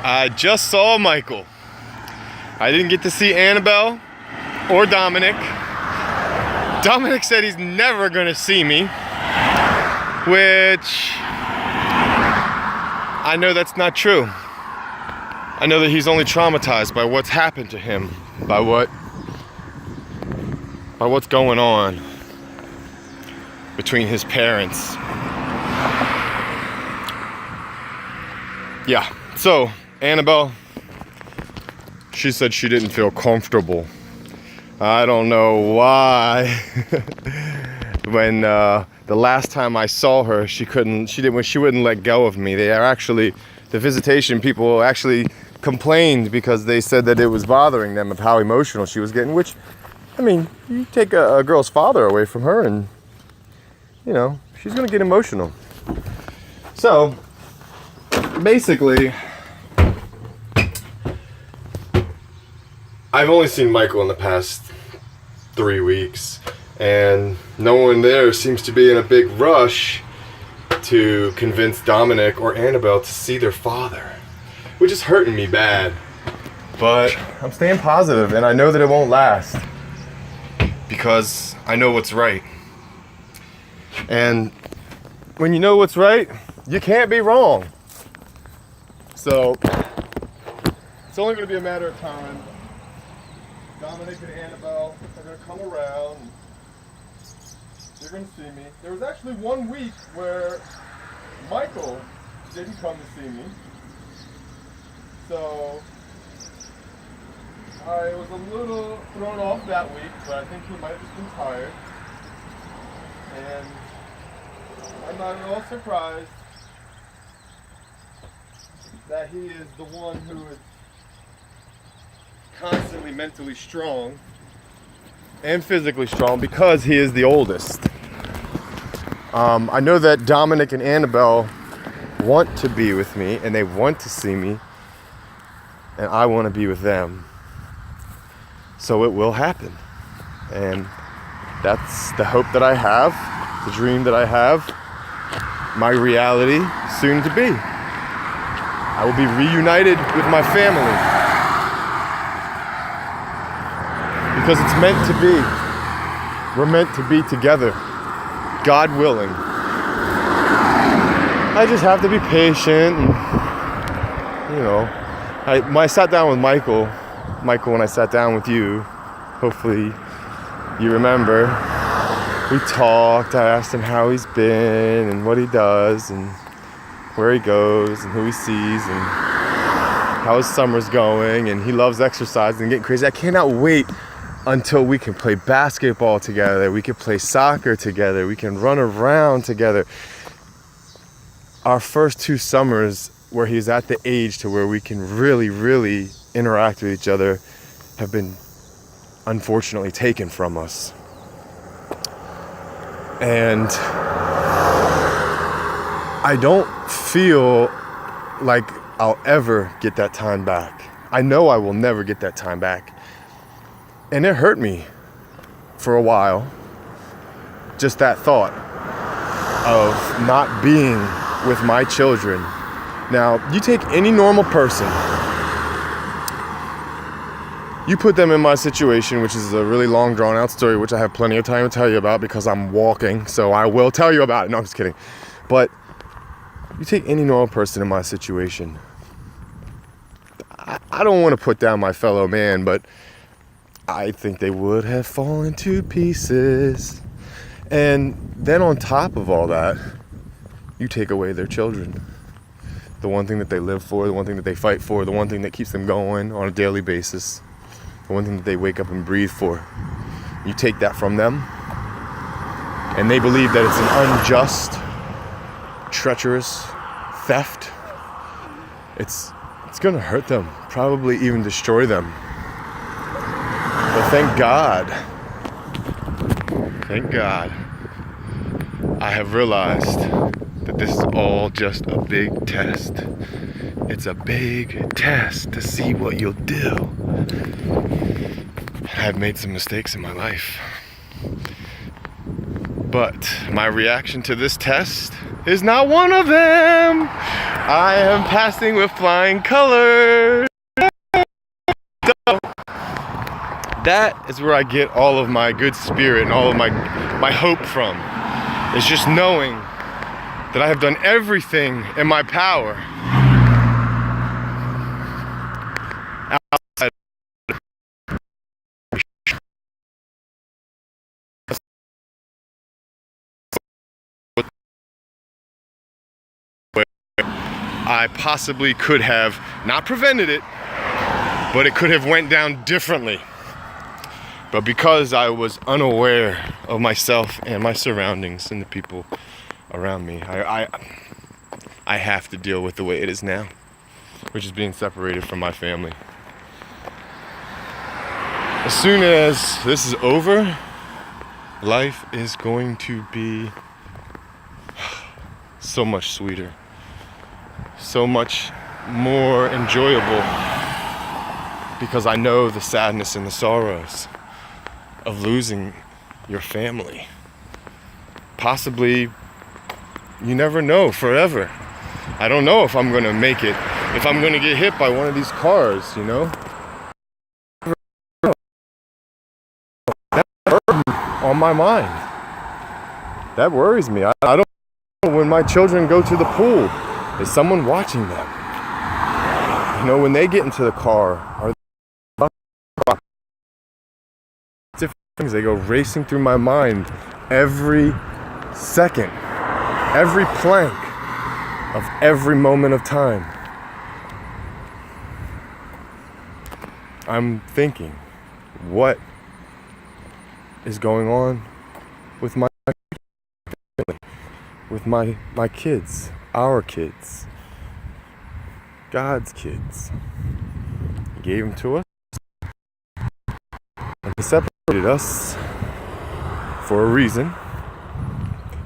I just saw Michael. I didn't get to see Annabelle or Dominic. Dominic said he's never gonna see me, which I know that's not true. I know that he's only traumatized by what's happened to him, by what's going on between his parents. Yeah, so Annabelle, she said she didn't feel comfortable. I don't know why. When the last time I saw her, she wouldn't let go of me. The visitation people actually complained because they said that it was bothering them of how emotional she was getting, which, I mean, you take a girl's father away from her and, you know, she's gonna get emotional. So, basically, I've only seen Michael in the past 3 weeks, and no one there seems to be in a big rush to convince Dominic or Annabelle to see their father, which is hurting me bad. But I'm staying positive, and I know that it won't last because I know what's right. And when you know what's right, you can't be wrong. So it's only going to be a matter of time. Dominic and Annabelle are going to come around. They're going to see me. There was actually 1 week where Michael didn't come to see me. So I was a little thrown off that week, but I think he might have just been tired. And I'm not at all surprised that he is the one who is constantly mentally strong and physically strong because he is the oldest. I know that Dominic and Annabelle want to be with me and they want to see me, and I want to be with them. So it will happen. And that's the hope that I have, the dream that I have, my reality soon to be. I will be reunited with my family. Because it's meant to be. We're meant to be together. God willing. I just have to be patient and, you know, when I sat down with Michael, when I sat down with you, hopefully you remember, we talked. I asked him how he's been and what he does and where he goes and who he sees and how his summer's going, and he loves exercising and getting crazy. I cannot wait until we can play basketball together, we can play soccer together, we can run around together. Our first 2 summers where he's at the age to where we can really, really interact with each other have been unfortunately taken from us. And I don't feel like I'll ever get that time back. I know I will never get that time back. And it hurt me for a while, just that thought of not being with my children. Now, you take any normal person, you put them in my situation, which is a really long, drawn-out story, which I have plenty of time to tell you about because I'm walking, so I will tell you about it. No, I'm just kidding. But you take any normal person in my situation. I don't want to put down my fellow man, but I think they would have fallen to pieces. And then on top of all that, you take away their children. The one thing that they live for, the one thing that they fight for, the one thing that keeps them going on a daily basis, the one thing that they wake up and breathe for. You take that from them, and they believe that it's an unjust, treacherous theft. It's gonna hurt them, probably even destroy them. But thank God, I have realized that this is all just a big test. It's a big test to see what you'll do. I've made some mistakes in my life. But my reaction to this test is not one of them. I am passing with flying colors. That is where I get all of my good spirit and all of my hope from. It's just knowing that I have done everything in my power outside I possibly could have not prevented it, but it could have went down differently. But because I was unaware of myself and my surroundings and the people around me, I have to deal with the way it is now, which is being separated from my family. As soon as this is over, life is going to be so much sweeter, so much more enjoyable, because I know the sadness and the sorrows of losing your family. Possibly, you never know, forever. I don't know if I'm gonna make it, if I'm gonna get hit by one of these cars, you know? That burden on my mind. That worries me. I don't know when my children go to the pool, is someone watching them? You know, when they get into the car, are different things, they go racing through my mind every second, every plank of every moment of time. I'm thinking, what is going on with my family, with my kids, our kids, God's kids? He gave them to us, and He separated us for a reason.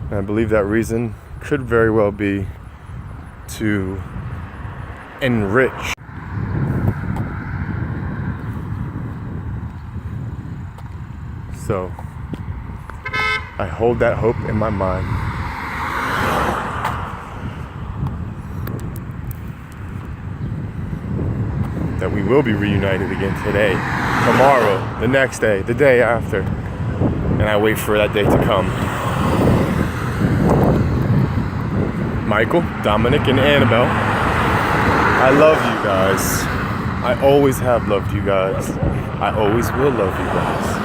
And I believe that reason could very well be to enrich. So I hold that hope in my mind. That we will be reunited again today, tomorrow, the next day, the day after. And I wait for that day to come. Michael, Dominic, and Annabelle, I love you guys. I always have loved you guys. I always will love you guys.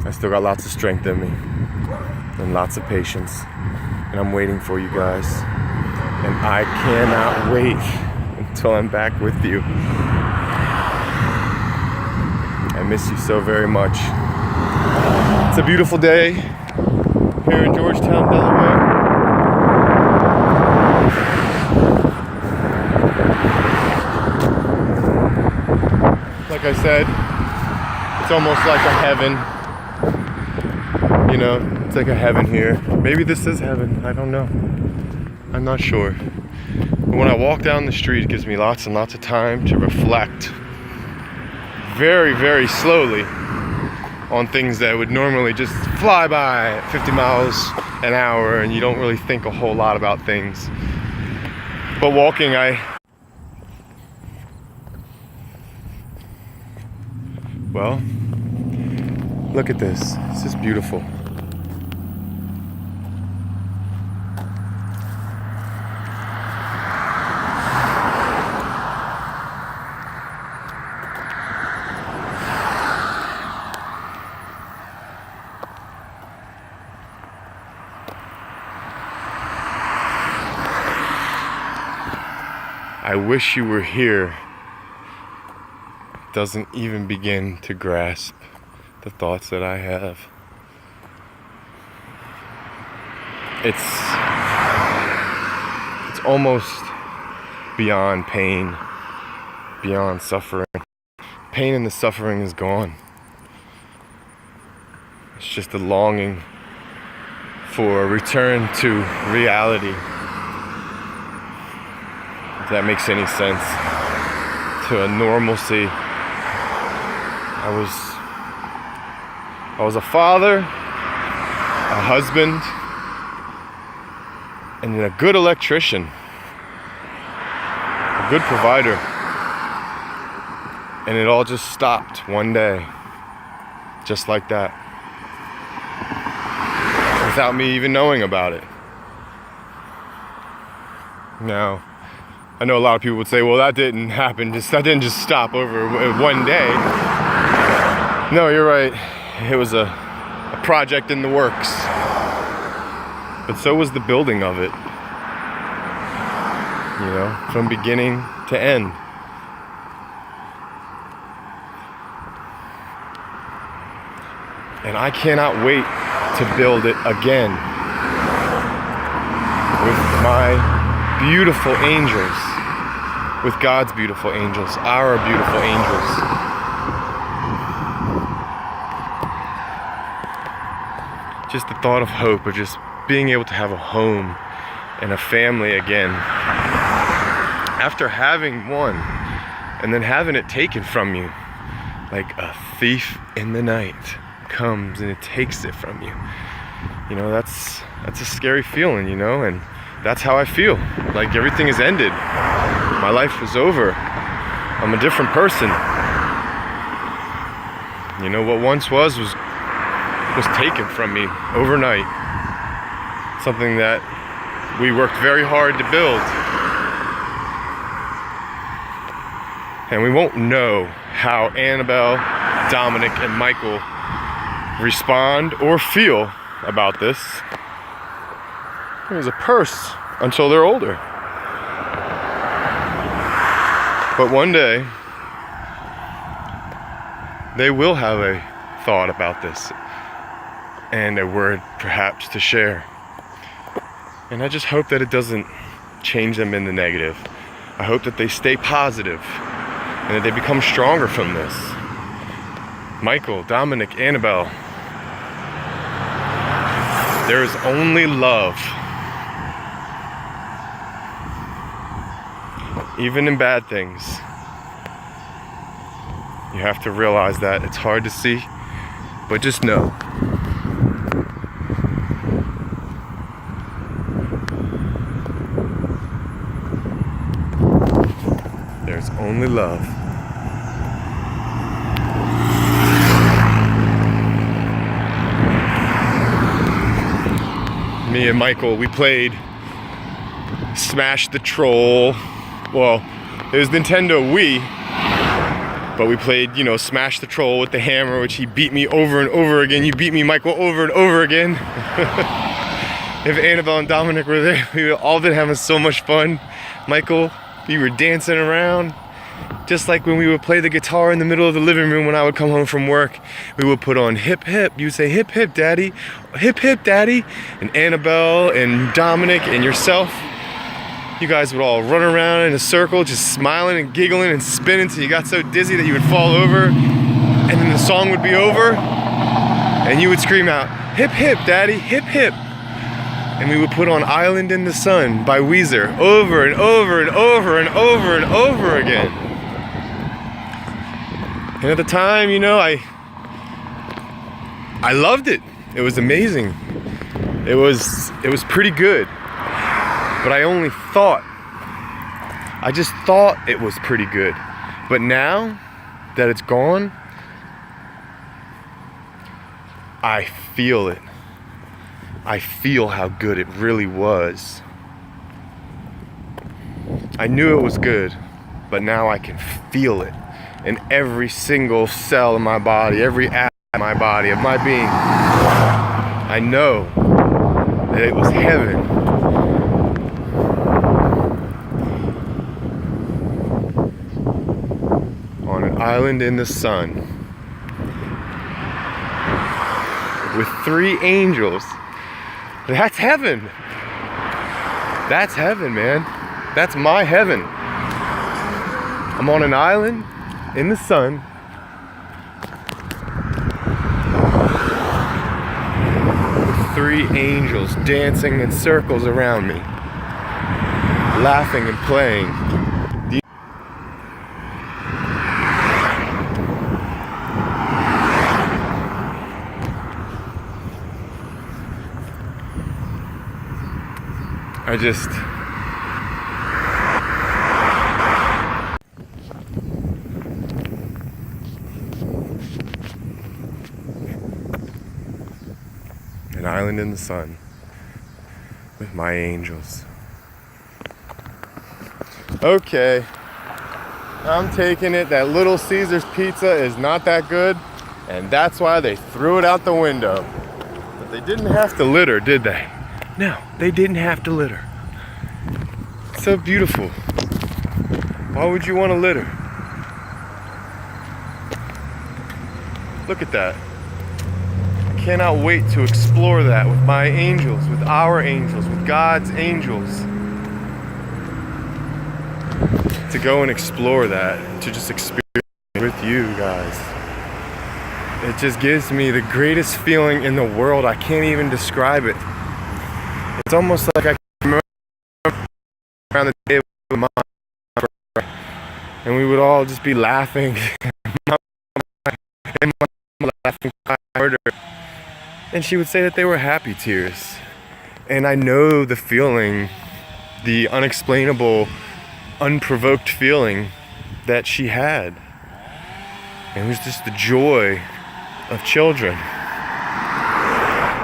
I still got lots of strength in me and lots of patience, and I'm waiting for you guys, and I cannot wait until I'm back with you. I miss you so very much. It's a beautiful day here in Georgetown, Delaware. Like I said, it's almost like a heaven. You know, it's like a heaven here. Maybe this is heaven, I don't know. I'm not sure. But when I walk down the street, it gives me lots and lots of time to reflect very, very slowly on things that would normally just fly by at 50 miles an hour, and you don't really think a whole lot about things. But walking, well, look at this. This is beautiful. I wish you were here doesn't even begin to grasp the thoughts that I have. It's almost beyond pain, beyond suffering. Pain and the suffering is gone. It's just a longing for a return to reality. If that makes any sense. to a normalcy. I was a father, a husband, and a good electrician, a good provider. And it all just stopped one day, just like that, without me even knowing about it. Now, I know a lot of people would say, well, that didn't happen, that didn't just stop over one day. No, you're right. It was a project in the works. But so was the building of it. You know, from beginning to end. And I cannot wait to build it again with my beautiful angels, with God's beautiful angels, our beautiful angels. Just the thought of hope of just being able to have a home and a family again. After having one and then having it taken from you, like a thief in the night comes and it takes it from you. You know, that's a scary feeling, you know, and that's how I feel. Like everything is ended. My life was over. I'm a different person. You know, what once was taken from me overnight. Something that we worked very hard to build. And we won't know how Annabelle, Dominic, and Michael respond or feel about this. It was a purse until they're older. But one day, they will have a thought about this and a word perhaps to share. And I just hope that it doesn't change them in the negative. I hope that they stay positive and that they become stronger from this. Michael, Dominic, Annabelle, there is only love. Even in bad things. You have to realize that. It's hard to see, but just know. There's only love. Me and Michael, we played Smash the Troll. Well, it was Nintendo Wii, but we played, you know, Smash the Troll with the hammer, which he beat me over and over again. You beat me, Michael, over and over again. If Annabelle and Dominic were there, we would all been having so much fun. Michael, we were dancing around. Just like when we would play the guitar in the middle of the living room when I would come home from work, we would put on hip hip. You would say hip hip daddy, hip hip daddy. And Annabelle and Dominic and yourself, you guys would all run around in a circle, just smiling and giggling and spinning until you got so dizzy that you would fall over. And then the song would be over and you would scream out, hip hip daddy, hip hip. And we would put on Island in the Sun by Weezer over and over and over and over and over again. And at the time, you know, I loved it. It was amazing. It was pretty good. But I only thought. I just thought it was pretty good. But now that it's gone, I feel it. I feel how good it really was. I knew it was good, but now I can feel it in every single cell of my body, every atom of my body, of my being. I know that it was heaven. On an island in the sun with 3 angels. That's heaven. That's heaven, man. That's my heaven. I'm on an island in the sun with 3 angels dancing in circles around me, laughing and playing. An island in the sun with my angels. Okay, I'm taking it that Little Caesars pizza is not that good, and that's why they threw it out the window. But they didn't have to litter, did they? No, they didn't have to litter. It's so beautiful. Why would you want to litter? Look at that. I cannot wait to explore that with my angels, with our angels, with God's angels. To go and explore that, to just experience it with you guys. It just gives me the greatest feeling in the world. I can't even describe it. It's almost like I can remember around the table with Mom, and we would all just be laughing. And Mom laughing harder. And she would say that they were happy tears. And I know the feeling, the unexplainable, unprovoked feeling that she had. It was just the joy of children.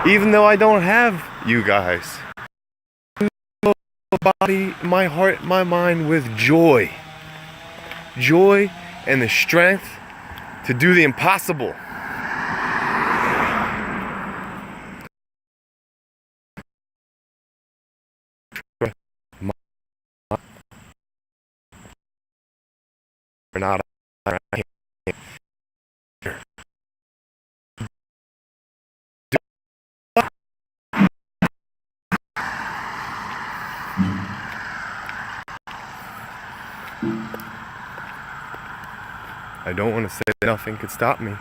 Even though I don't have you guys. My body, my heart, my mind with joy. Joy and the strength to do the impossible. Not I don't want to say that nothing could stop me,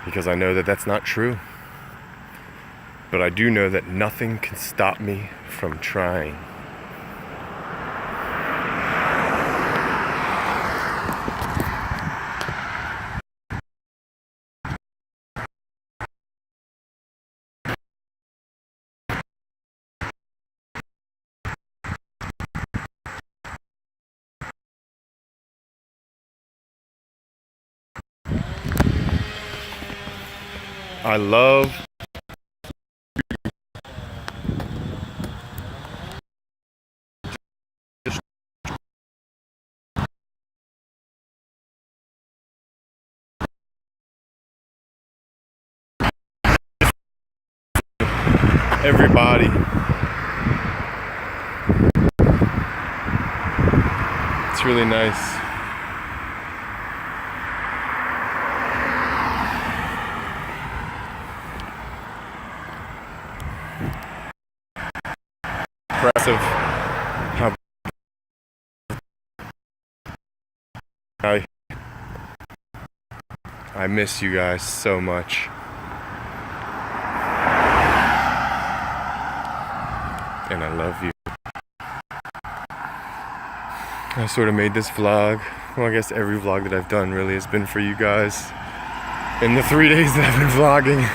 because I know that that's not true. But I do know that nothing can stop me from trying. I love everybody. It's really nice. Impressive how I miss you guys so much. And I love you. I sort of made this vlog. Well, I guess every vlog that I've done really has been for you guys. In the 3 days that I've been vlogging.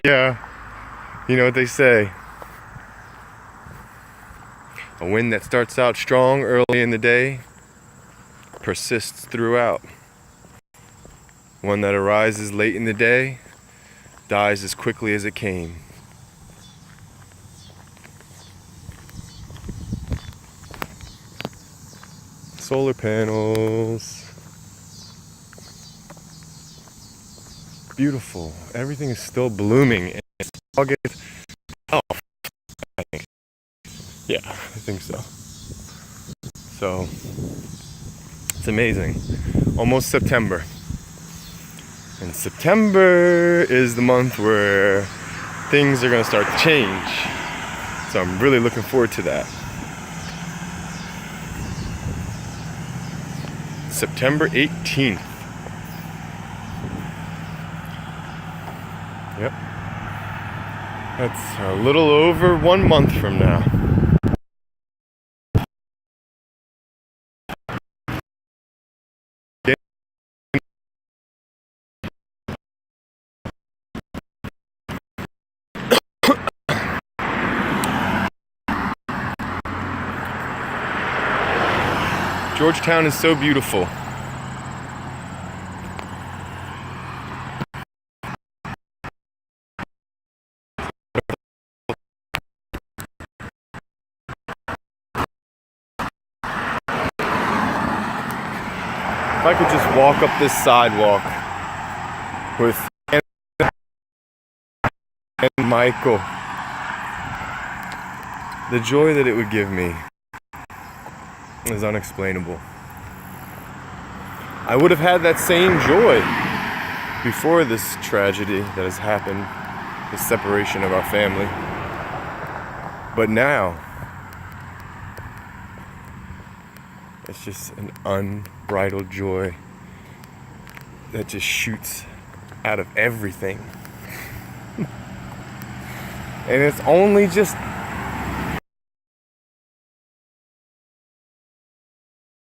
Yeah. You know what they say. A wind that starts out strong early in the day persists throughout. One that arises late in the day dies as quickly as it came. Solar panels. Beautiful. Everything is still blooming. And it's August 12th, I think. Yeah, I think so. So, it's amazing. Almost September. And September is the month where things are going to start to change. So I'm really looking forward to that. September 18th. Yep. That's a little over 1 month from now. Georgetown is so beautiful. If I could just walk up this sidewalk with and Michael, the joy that it would give me is unexplainable. I would have had that same joy before this tragedy that has happened, the separation of our family. But now, it's just an unbridled joy that just shoots out of everything. And it's only just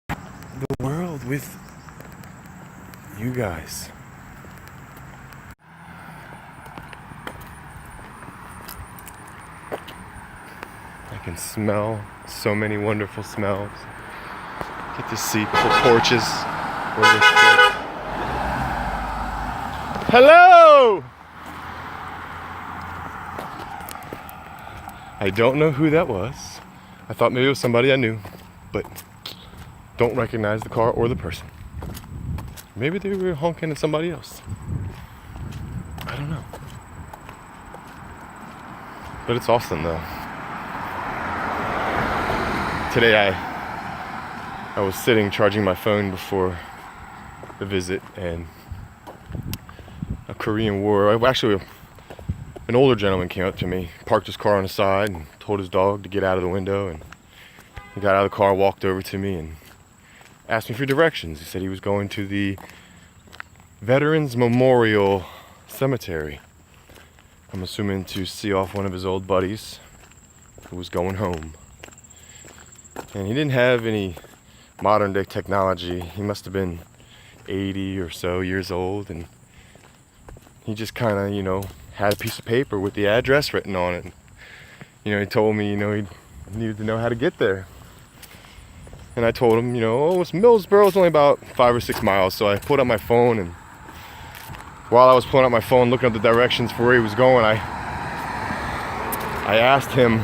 the world with you guys. I can smell so many wonderful smells. Get to see the porches where they sit. Hello! I don't know who that was. I thought maybe it was somebody I knew, but don't recognize the car or the person. Maybe they were honking at somebody else. I don't know. But it's awesome though. Today I was sitting charging my phone before the visit, and a Korean War, actually an older gentleman came up to me, parked his car on the side and told his dog to get out of the window, and he got out of the car, walked over to me and asked me for directions. He said he was going to the Veterans Memorial Cemetery. I'm assuming to see off one of his old buddies who was going home. And he didn't have any modern day technology. He must have been 80 or so years old, and he just kind of, had a piece of paper with the address written on it. He told me, he needed to know how to get there. And I told him, it's Millsboro, it's only about 5 or 6 miles. So I pulled out my phone, and while I was pulling out my phone, looking up the directions for where he was going, I asked him,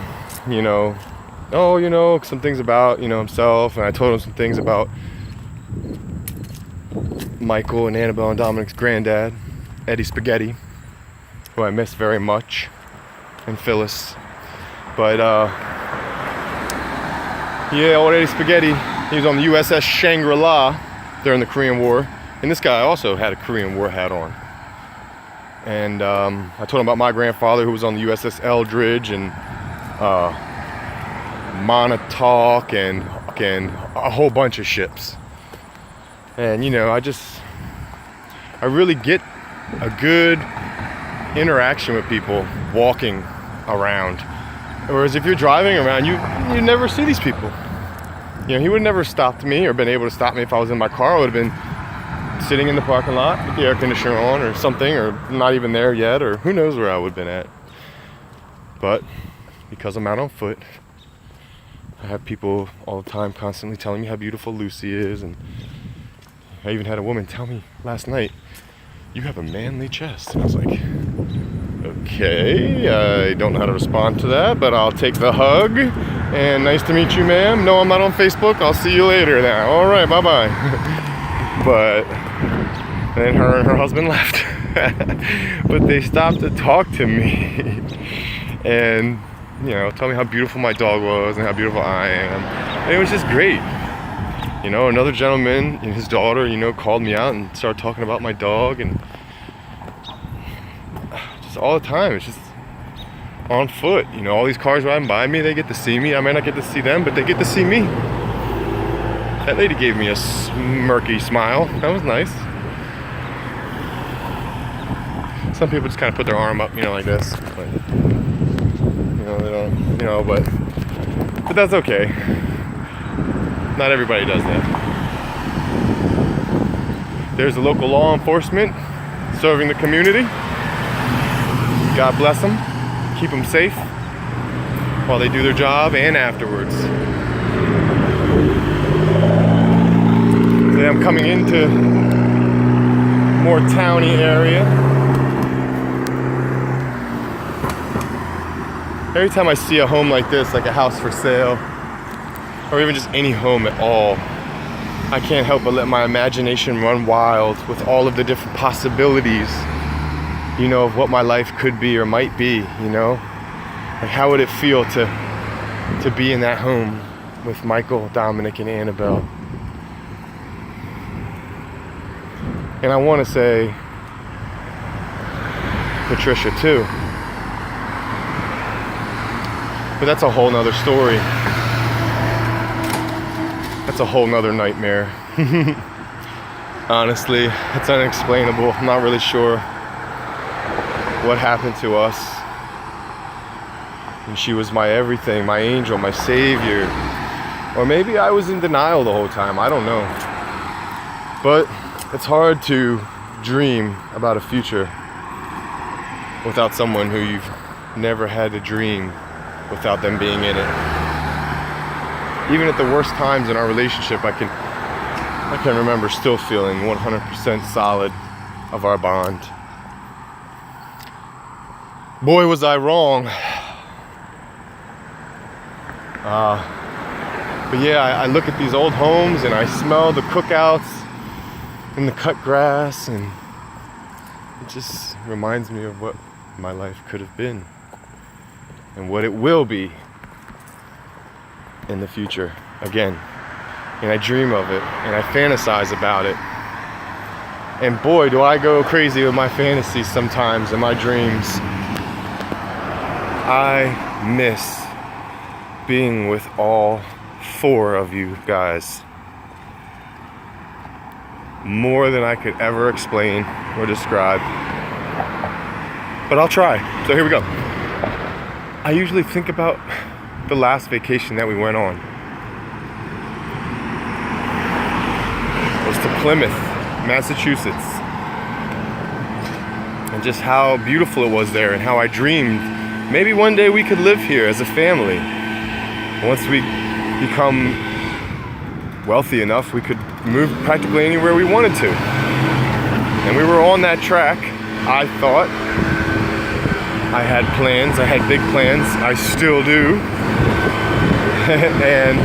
some things about, himself, and I told him some things about Michael and Annabelle and Dominic's granddad, Eddie Spaghetti, who I miss very much, and Phyllis. But old Eddie Spaghetti, he was on the USS Shangri-La during the Korean War, and this guy also had a Korean War hat on. And I told him about my grandfather, who was on the USS Eldridge and Montauk and a whole bunch of ships. And I really get a good interaction with people walking around. Whereas if you're driving around, you never see these people. He would have never stopped me or been able to stop me if I was in my car. I would have been sitting in the parking lot with the air conditioner on or something, or not even there yet, or who knows where I would have been at. But because I'm out on foot, I have people all the time constantly telling me how beautiful Lucy is. And I even had a woman tell me last night, "You have a manly chest." And I was like, okay, I don't know how to respond to that, but I'll take the hug. And nice to meet you, ma'am. No, I'm not on Facebook. I'll see you later now. All right, bye-bye. But then her and her husband left. But they stopped to talk to me and, tell me how beautiful my dog was and how beautiful I am. And it was just great. Another gentleman and his daughter, called me out and started talking about my dog, and just all the time. It's just on foot. All these cars riding by me, they get to see me. I might not get to see them, but they get to see me. That lady gave me a smirky smile. That was nice. Some people just kind of put their arm up, like this. But, they don't, but that's okay. Not everybody does that. There's the local law enforcement serving the community. God bless them. Keep them safe while they do their job and afterwards. I'm coming into more towny area. Every time I see a home like this, like a house for sale, or even just any home at all, I can't help but let my imagination run wild with all of the different possibilities, you know, of what my life could be or might be, you know? Like, how would it feel to be in that home with Michael, Dominic, and Annabelle? And I want to say Patricia too. But that's a whole nother story. That's a whole nother nightmare. Honestly, it's unexplainable. I'm not really sure what happened to us. And she was my everything, my angel, my savior. Or maybe I was in denial the whole time. I don't know. But it's hard to dream about a future without someone who you've never had to dream without them being in it. Even at the worst times in our relationship, I can remember still feeling 100% solid of our bond. Boy, was I wrong. But yeah, I look at these old homes and I smell the cookouts and the cut grass, and it just reminds me of what my life could have been and what it will be in the future again. And I dream of it and I fantasize about it. And boy, do I go crazy with my fantasies sometimes and my dreams. I miss being with all four of you guys more than I could ever explain or describe. But I'll try. So here we go. I usually think about the last vacation that we went on. It was to Plymouth, Massachusetts. And just how beautiful it was there, and how I dreamed maybe one day we could live here as a family. Once we become wealthy enough, we could move practically anywhere we wanted to. And we were on that track, I thought. I had plans, I had big plans, I still do. And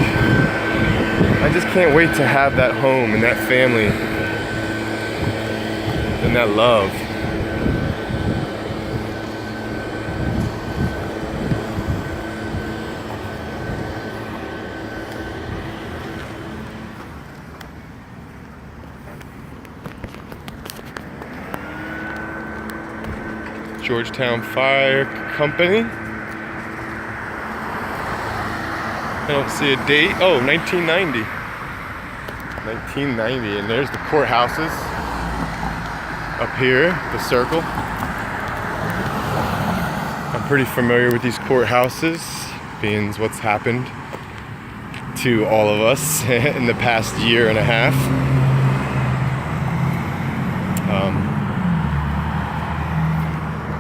I just can't wait to have that home and that family and that love. Georgetown Fire Company. I don't see a date. Oh, 1990. 1990, and there's the courthouses up here, the circle. I'm pretty familiar with these courthouses, being what's happened to all of us in the past year and a half.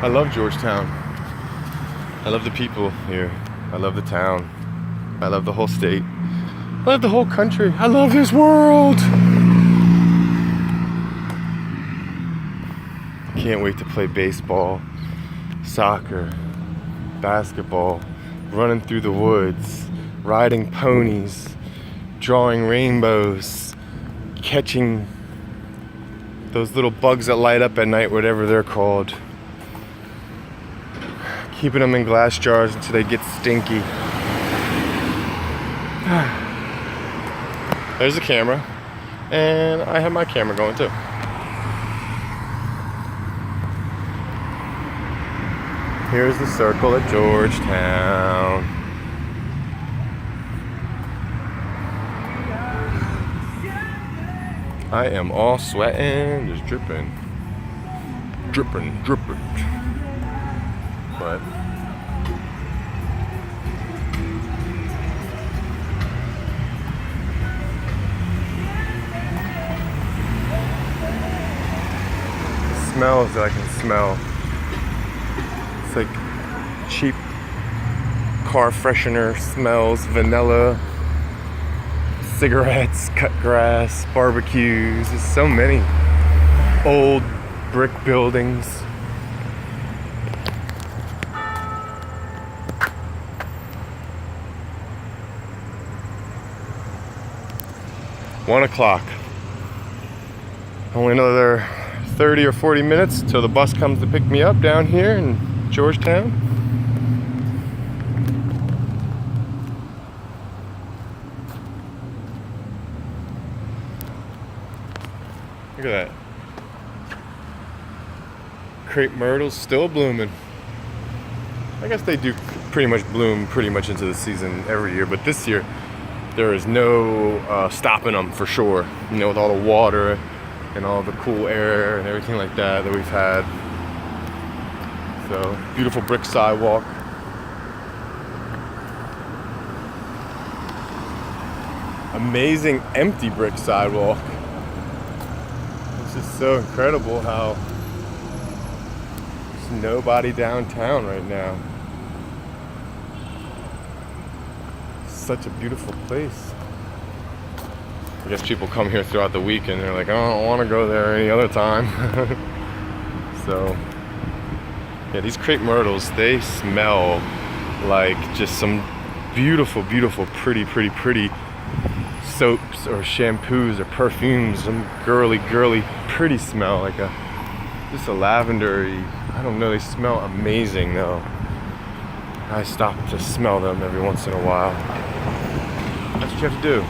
I love Georgetown. I love the people here. I love the town. I love the whole state. I love the whole country. I love this world. I can't wait to play baseball, soccer, basketball, running through the woods, riding ponies, drawing rainbows, catching those little bugs that light up at night, whatever they're called. Keeping them in glass jars until they get stinky. There's the camera, and I have my camera going too. Here's the circle at Georgetown. I am all sweating, just dripping. Dripping. But the smells that I can smell. It's like cheap car freshener smells, vanilla, cigarettes, cut grass, barbecues. There's so many old brick buildings. One o'clock. Only another 30 or 40 minutes till the bus comes to pick me up down here in Georgetown. Look at that. Crepe myrtles still blooming. I guess they do pretty much bloom pretty much into the season every year, but this year there is no stopping them for sure. You know, with all the water and all the cool air and everything like that we've had. So, beautiful brick sidewalk. Amazing empty brick sidewalk. It's just so incredible how there's nobody downtown right now. Such a beautiful place. I guess people come here throughout the week and they're like, oh, I don't want to go there any other time. So, yeah, these crepe myrtles, they smell like just some beautiful, beautiful, pretty soaps or shampoos or perfumes. Some girly, pretty smell, like just a lavendery. I don't know, they smell amazing though. I stop to smell them every once in a while. That's what you have to do.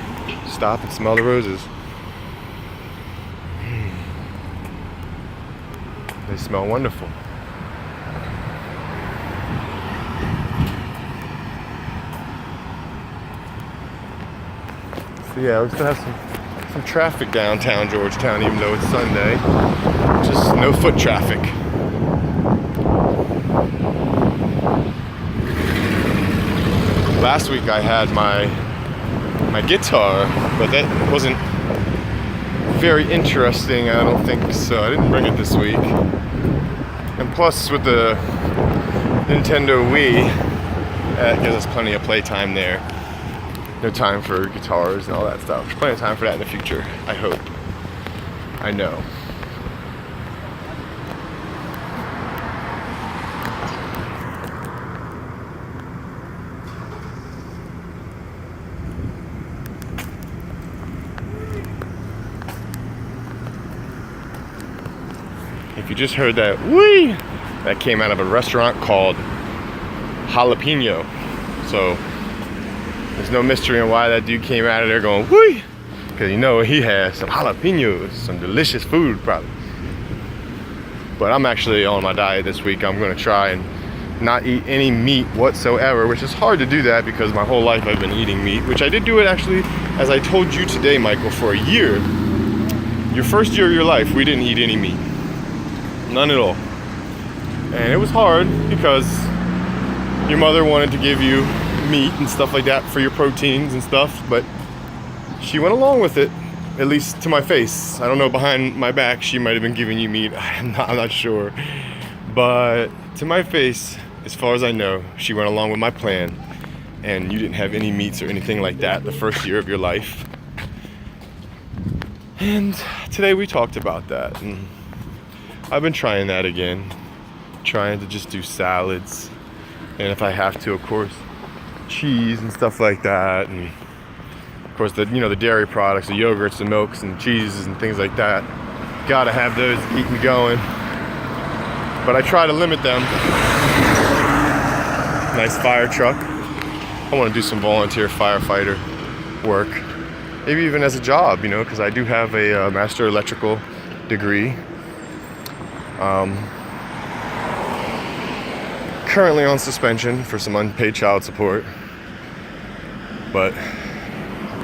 Stop and smell the roses. They smell wonderful. So yeah, we still have some traffic downtown Georgetown, even though it's Sunday. Just no foot traffic. Last week I had my guitar, but that wasn't very interesting, I don't think, so I didn't bring it this week. And plus, with the Nintendo Wii, that gives us plenty of playtime there. No time for guitars and all that stuff. There's plenty of time for that in the future, I hope. I know. If you just heard that whee, that came out of a restaurant called Jalapeno. So there's no mystery on why that dude came out of there going whee, because you know he has some jalapenos, some delicious food probably. But I'm actually on my diet this week. I'm going to try and not eat any meat whatsoever, which is hard to do that because my whole life I've been eating meat, which I did do it actually, as I told you today, Michael, for a year. Your first year of your life, we didn't eat any meat. None at all. And it was hard because your mother wanted to give you meat and stuff like that for your proteins and stuff, but she went along with it, at least to my face. I don't know, behind my back she might have been giving you meat. I'm not sure. But to my face, as far as I know, she went along with my plan, and you didn't have any meats or anything like that the first year of your life. And today we talked about that, and I've been trying that again, trying to just do salads, and if I have to, of course, cheese and stuff like that, and of course the dairy products, the yogurts, the milks, and cheeses and things like that. Gotta have those to keep me going, but I try to limit them. Nice fire truck. I want to do some volunteer firefighter work, maybe even as a job, because I do have a master electrical degree. Currently on suspension for some unpaid child support, but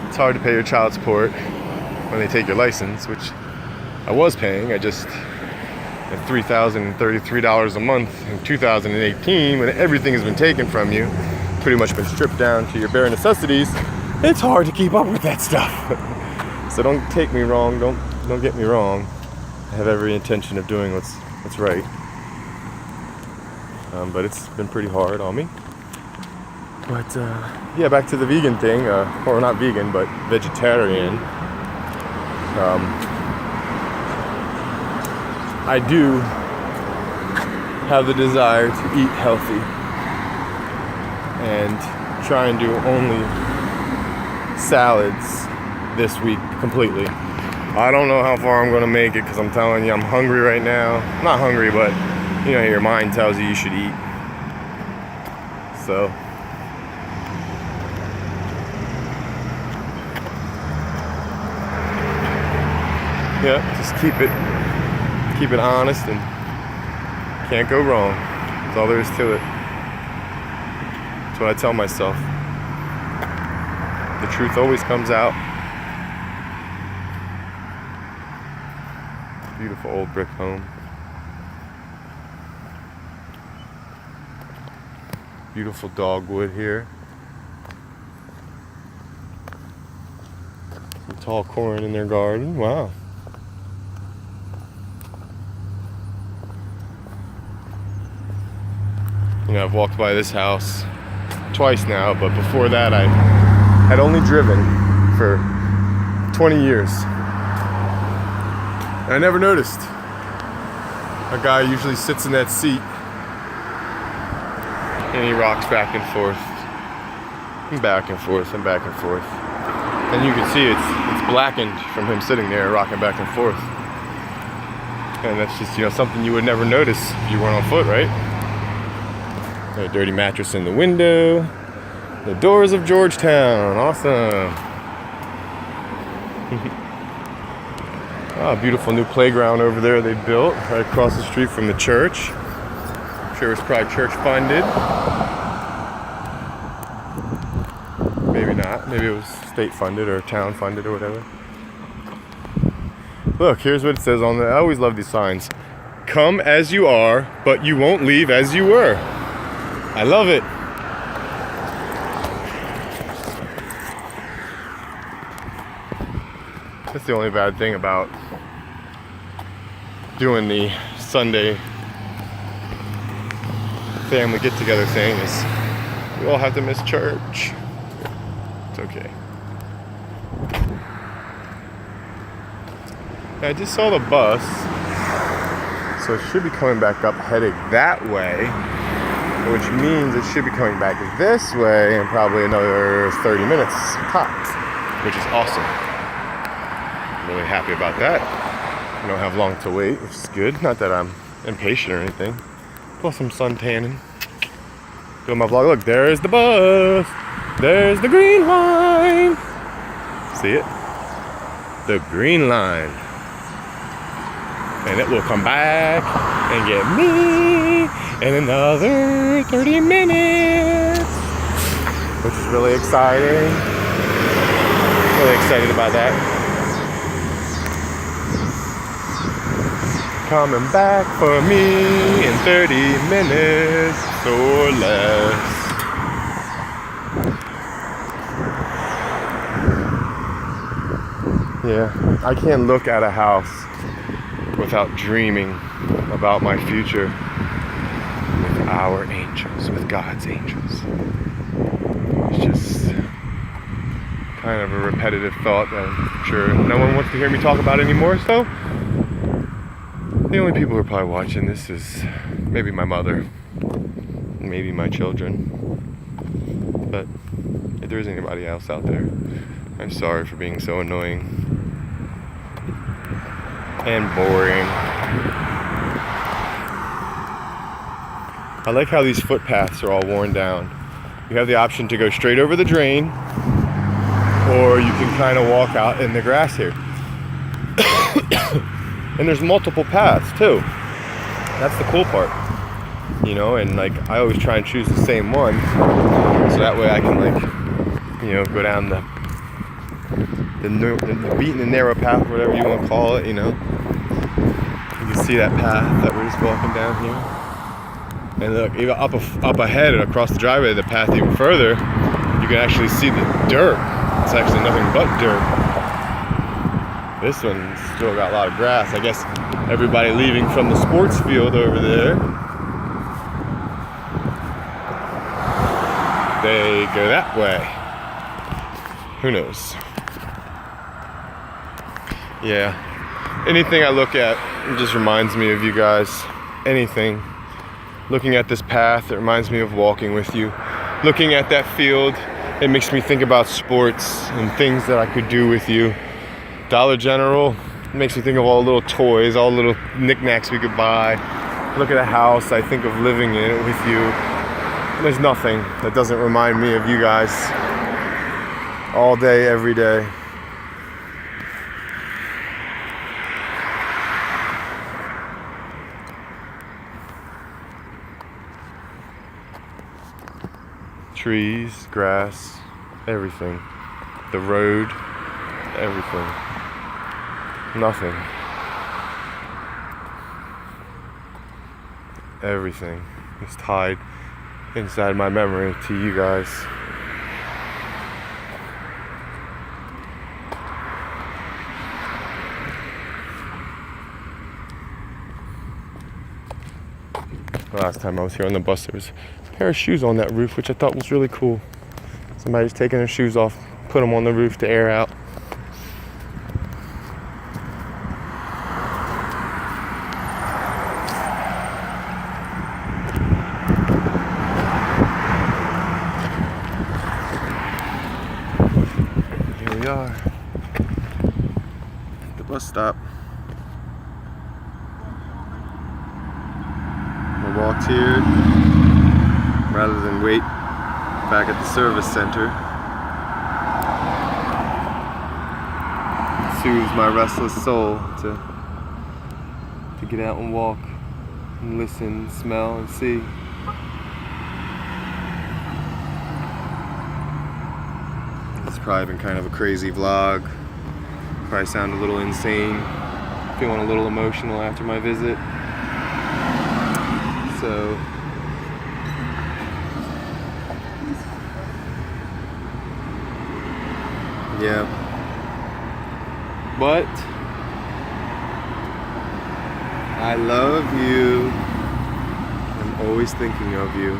it's hard to pay your child support when they take your license, which I was paying. I just at $3,033 a month in 2018, when everything has been taken from you, pretty much been stripped down to your bare necessities. It's hard to keep up with that stuff. So don't take me wrong, don't get me wrong. I have every intention of doing what's right. But it's been pretty hard on me. But yeah, back to the vegan thing, or not vegan, but vegetarian. I do have the desire to eat healthy and try and do only salads this week completely. I don't know how far I'm gonna make it because I'm telling you, I'm hungry right now. Not hungry, but you know, your mind tells you should eat. So yeah, just keep it honest and can't go wrong. That's all there is to it. That's what I tell myself. The truth always comes out. Beautiful old brick home. Beautiful dogwood here. Some tall corn in their garden. Wow. You know, I've walked by this house twice now, but before that I had only driven for 20 years. And I never noticed. A guy usually sits in that seat and he rocks back and forth. And back and forth and back and forth. And you can see it's blackened from him sitting there rocking back and forth. And that's just, you know, something you would never notice if you weren't on foot, right? A dirty mattress in the window. The doors of Georgetown. Awesome. Oh, beautiful new playground over there they built right across the street from the church. I'm sure it was probably church funded. Maybe not. Maybe it was state funded or town funded or whatever. Look, here's what it says on the. I always love these signs. Come as you are, but you won't leave as you were. I love it. That's the only bad thing about doing the Sunday family get-together thing is we all have to miss church. It's okay. I just saw the bus, so it should be coming back up heading that way, which means it should be coming back this way in probably another 30 minutes tops, which is awesome. I'm really happy about that. I don't have long to wait, which is good. Not that I'm impatient or anything. Plus I'm sun tanning. Doing my vlog. Look, there's the bus. There's the green line. See it? The green line. And it will come back and get me in another 30 minutes. Which is really exciting. Really excited about that. Coming back for me in 30 minutes or less. Yeah, I can't look at a house without dreaming about my future with our angels, with God's angels. It's just kind of a repetitive thought that I'm sure no one wants to hear me talk about anymore, so the only people who are probably watching this is maybe my mother, maybe my children, but if there's anybody else out there, I'm sorry for being so annoying and boring. I like how these footpaths are all worn down. You have the option to go straight over the drain, or you can kind of walk out in the grass here. And there's multiple paths too. That's the cool part, you know. And like I always try and choose the same one, so that way I can like, you know, go down the beaten and narrow path, whatever you want to call it. You know, you can see that path that we're just walking down here. And look, even up ahead and across the driveway, the path even further, you can actually see the dirt. It's actually nothing but dirt. This one's still got a lot of grass. I guess everybody leaving from the sports field over there. they go that way. Who knows? Yeah. Anything I look at, it just reminds me of you guys. Anything. Looking at this path, it reminds me of walking with you. Looking at that field, it makes me think about sports and things that I could do with you. Dollar General, it makes me think of all the little toys, all the little knickknacks we could buy. Look at a house, I think of living in it with you. There's nothing that doesn't remind me of you guys. All day, every day. Trees, grass, everything. The road, everything. Nothing. Everything is tied inside my memory to you guys. Last time I was here on the bus, there was a pair of shoes on that roof, which I thought was really cool. Somebody's taking their shoes off, put them on the roof to air out. Here we are at the bus stop. I walked here rather than wait back at the service center. It soothes my restless soul to get out and walk and listen, smell, and see. It's probably been kind of a crazy vlog. Probably sound a little insane. Feeling a little emotional after my visit. So yeah, but I love you. I'm always thinking of you.